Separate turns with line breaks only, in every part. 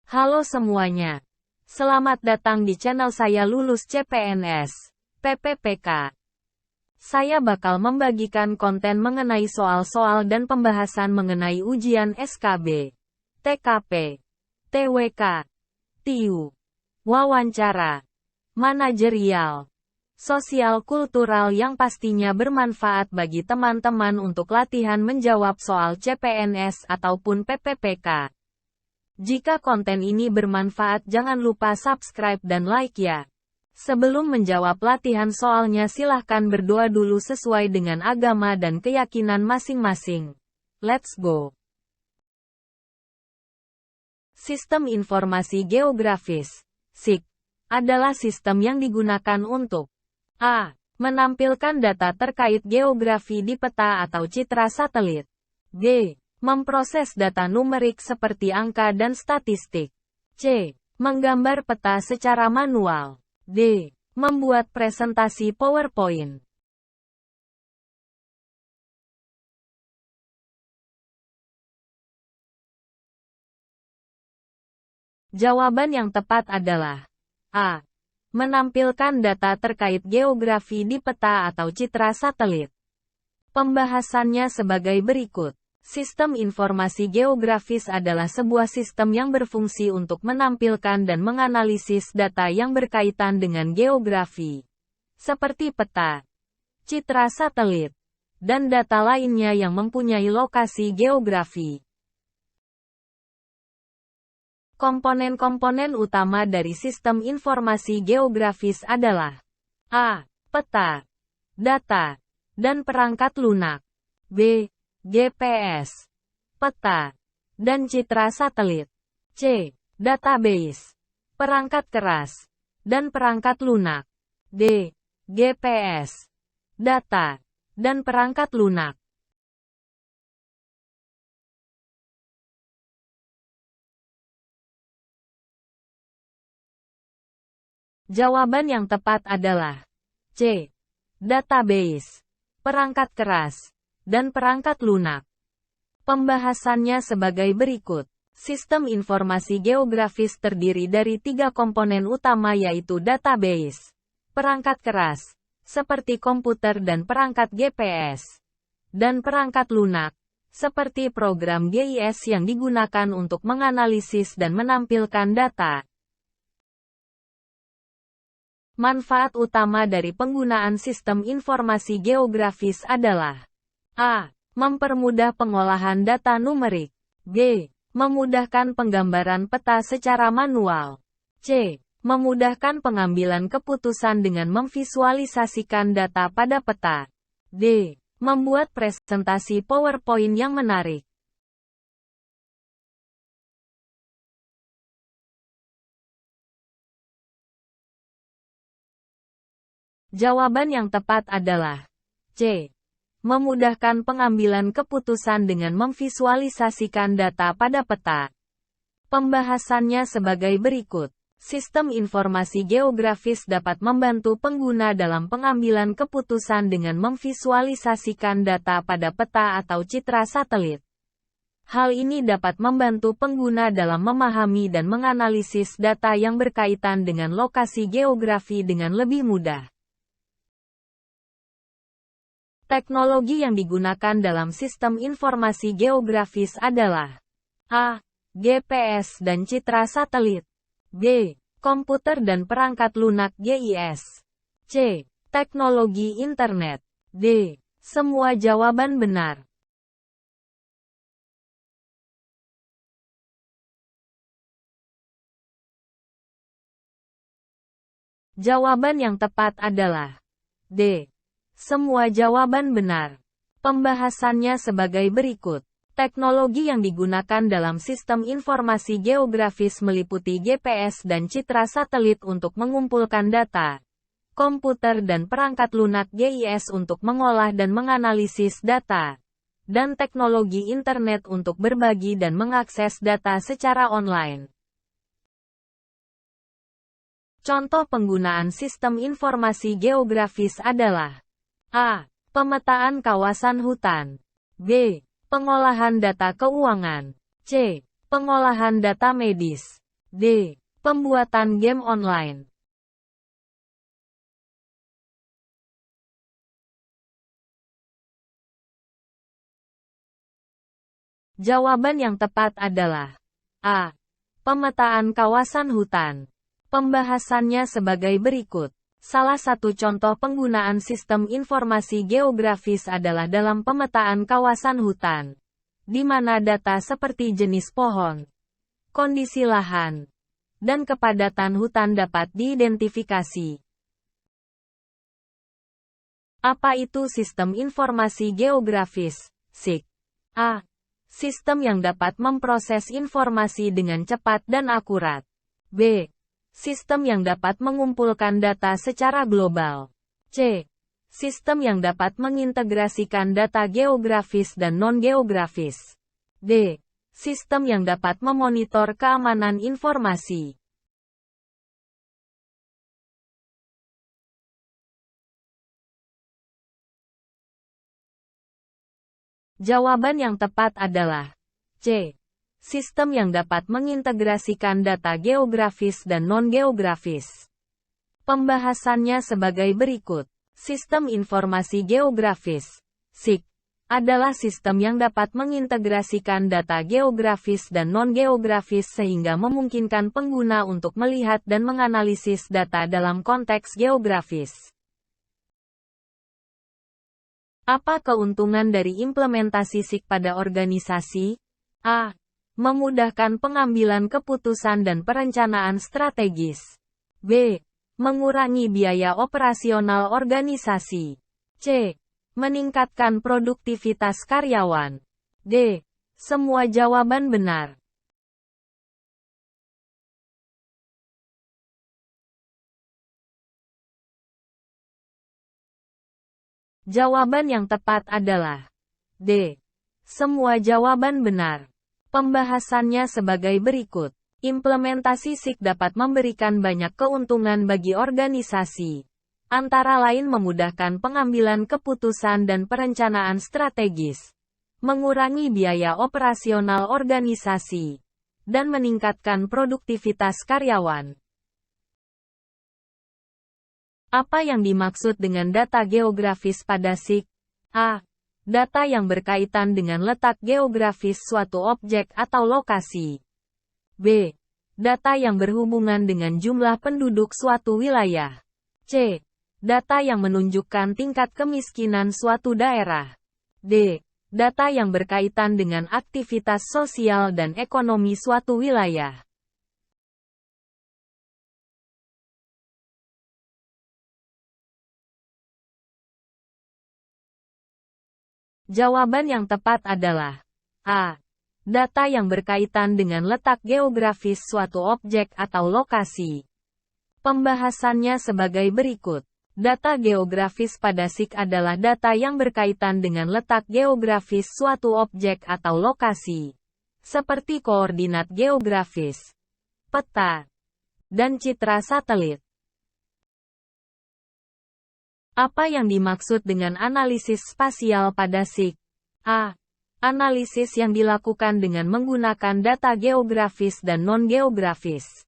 Halo semuanya. Selamat datang di channel saya Lulus CPNS, PPPK. Saya bakal membagikan konten mengenai soal-soal dan pembahasan mengenai ujian SKB, TKP, TWK, TIU, wawancara, manajerial, sosial kultural yang pastinya bermanfaat bagi teman-teman untuk latihan menjawab soal CPNS ataupun PPPK. Jika konten ini bermanfaat jangan lupa subscribe dan like ya. Sebelum menjawab latihan soalnya silahkan berdoa dulu sesuai dengan agama dan keyakinan masing-masing. Let's go. Sistem Informasi Geografis, SIG, adalah sistem yang digunakan untuk A. Menampilkan data terkait geografi di peta atau citra satelit. B. Memproses data numerik seperti angka dan statistik. C. Menggambar peta secara manual. D. Membuat presentasi PowerPoint. Jawaban yang tepat adalah A. Menampilkan data terkait geografi di peta atau citra satelit. Pembahasannya sebagai berikut. Sistem informasi geografis adalah sebuah sistem yang berfungsi untuk menampilkan dan menganalisis data yang berkaitan dengan geografi, seperti peta, citra satelit, dan data lainnya yang mempunyai lokasi geografi. Komponen-komponen utama dari sistem informasi geografis adalah A. Peta, data, dan perangkat lunak. B. GPS, peta, dan citra satelit. C. Database, perangkat keras, dan perangkat lunak. D. GPS, data, dan perangkat lunak. Jawaban yang tepat adalah C. Database, perangkat keras, dan perangkat lunak. Pembahasannya sebagai berikut. Sistem informasi geografis terdiri dari 3 komponen utama yaitu database, perangkat keras, seperti komputer dan perangkat GPS, dan perangkat lunak, seperti program GIS yang digunakan untuk menganalisis dan menampilkan data. Manfaat utama dari penggunaan sistem informasi geografis adalah A. Mempermudah pengolahan data numerik. B. Memudahkan penggambaran peta secara manual. C. Memudahkan pengambilan keputusan dengan memvisualisasikan data pada peta. D. Membuat presentasi PowerPoint yang menarik. Jawaban yang tepat adalah C. Memudahkan pengambilan keputusan dengan memvisualisasikan data pada peta. Pembahasannya sebagai berikut. Sistem informasi geografis dapat membantu pengguna dalam pengambilan keputusan dengan memvisualisasikan data pada peta atau citra satelit. Hal ini dapat membantu pengguna dalam memahami dan menganalisis data yang berkaitan dengan lokasi geografi dengan lebih mudah. Teknologi yang digunakan dalam sistem informasi geografis adalah A. GPS dan citra satelit. B. Komputer dan perangkat lunak GIS. C. Teknologi internet. D. Semua jawaban benar. Jawaban yang tepat adalah D. Semua jawaban benar. Pembahasannya sebagai berikut. Teknologi yang digunakan dalam sistem informasi geografis meliputi GPS dan citra satelit untuk mengumpulkan data, komputer dan perangkat lunak GIS untuk mengolah dan menganalisis data, dan teknologi internet untuk berbagi dan mengakses data secara online. Contoh penggunaan sistem informasi geografis adalah A. Pemetaan kawasan hutan. B. Pengolahan data keuangan. C. Pengolahan data medis. D. Pembuatan game online. Jawaban yang tepat adalah A. Pemetaan kawasan hutan. Pembahasannya sebagai berikut. Salah satu contoh penggunaan sistem informasi geografis adalah dalam pemetaan kawasan hutan, di mana data seperti jenis pohon, kondisi lahan, dan kepadatan hutan dapat diidentifikasi. Apa itu sistem informasi geografis, SIG? A. Sistem yang dapat memproses informasi dengan cepat dan akurat. B. Sistem yang dapat mengumpulkan data secara global. C. Sistem yang dapat mengintegrasikan data geografis dan non-geografis. D. Sistem yang dapat memonitor keamanan informasi. Jawaban yang tepat adalah C. Sistem yang dapat mengintegrasikan data geografis dan non-geografis. Pembahasannya sebagai berikut. Sistem informasi geografis, SIG, adalah sistem yang dapat mengintegrasikan data geografis dan non-geografis sehingga memungkinkan pengguna untuk melihat dan menganalisis data dalam konteks geografis. Apa keuntungan dari implementasi SIG pada organisasi? A. Memudahkan pengambilan keputusan dan perencanaan strategis. B. Mengurangi biaya operasional organisasi. C. Meningkatkan produktivitas karyawan. D. Semua jawaban benar. Jawaban yang tepat adalah D. Semua jawaban benar. Pembahasannya sebagai berikut. Implementasi SIG dapat memberikan banyak keuntungan bagi organisasi. Antara lain memudahkan pengambilan keputusan dan perencanaan strategis, mengurangi biaya operasional organisasi, dan meningkatkan produktivitas karyawan. Apa yang dimaksud dengan data geografis pada SIG? A. Data yang berkaitan dengan letak geografis suatu objek atau lokasi. B. Data yang berhubungan dengan jumlah penduduk suatu wilayah. C. Data yang menunjukkan tingkat kemiskinan suatu daerah. D. Data yang berkaitan dengan aktivitas sosial dan ekonomi suatu wilayah. Jawaban yang tepat adalah A. Data yang berkaitan dengan letak geografis suatu objek atau lokasi. Pembahasannya sebagai berikut. Data geografis pada SIG adalah data yang berkaitan dengan letak geografis suatu objek atau lokasi, seperti koordinat geografis, peta, dan citra satelit. Apa yang dimaksud dengan analisis spasial pada SIG? A. Analisis yang dilakukan dengan menggunakan data geografis dan non-geografis.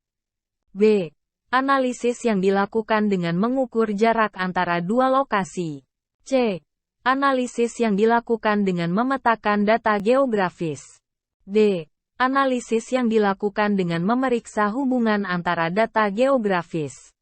B. Analisis yang dilakukan dengan mengukur jarak antara dua lokasi. C. Analisis yang dilakukan dengan memetakan data geografis. D. Analisis yang dilakukan dengan memeriksa hubungan antara data geografis.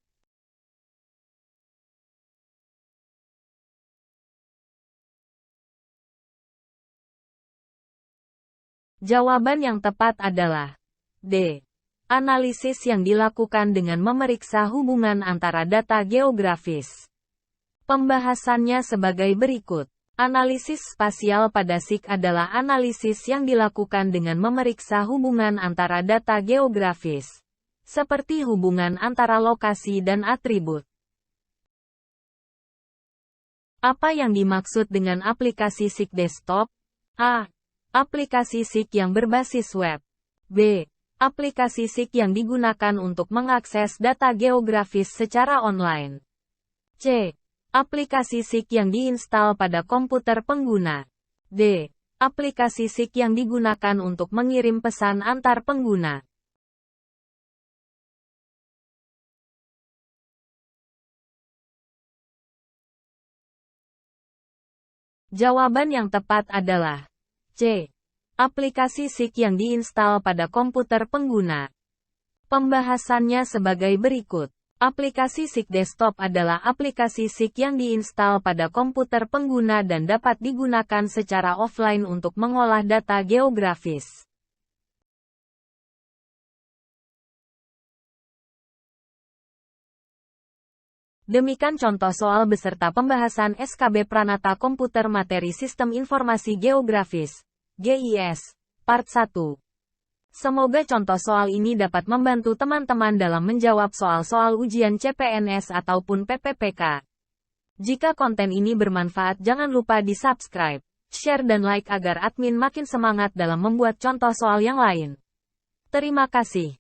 Jawaban yang tepat adalah D. Analisis yang dilakukan dengan memeriksa hubungan antara data geografis. Pembahasannya sebagai berikut. Analisis spasial pada SIG adalah analisis yang dilakukan dengan memeriksa hubungan antara data geografis, seperti hubungan antara lokasi dan atribut. Apa yang dimaksud dengan aplikasi SIG desktop? A. Aplikasi SIG yang berbasis web. B. Aplikasi SIG yang digunakan untuk mengakses data geografis secara online. C. Aplikasi SIG yang diinstal pada komputer pengguna. D. Aplikasi SIG yang digunakan untuk mengirim pesan antar pengguna. Jawaban yang tepat adalah C. Aplikasi SIG yang diinstal pada komputer pengguna. Pembahasannya sebagai berikut. Aplikasi SIG desktop adalah aplikasi SIG yang diinstal pada komputer pengguna dan dapat digunakan secara offline untuk mengolah data geografis. Demikian contoh soal beserta pembahasan SKB Pranata Komputer Materi Sistem Informasi Geografis, GIS, Part 1. Semoga contoh soal ini dapat membantu teman-teman dalam menjawab soal-soal ujian CPNS ataupun PPPK. Jika konten ini bermanfaat, jangan lupa di-subscribe, share dan like agar admin makin semangat dalam membuat contoh soal yang lain. Terima kasih.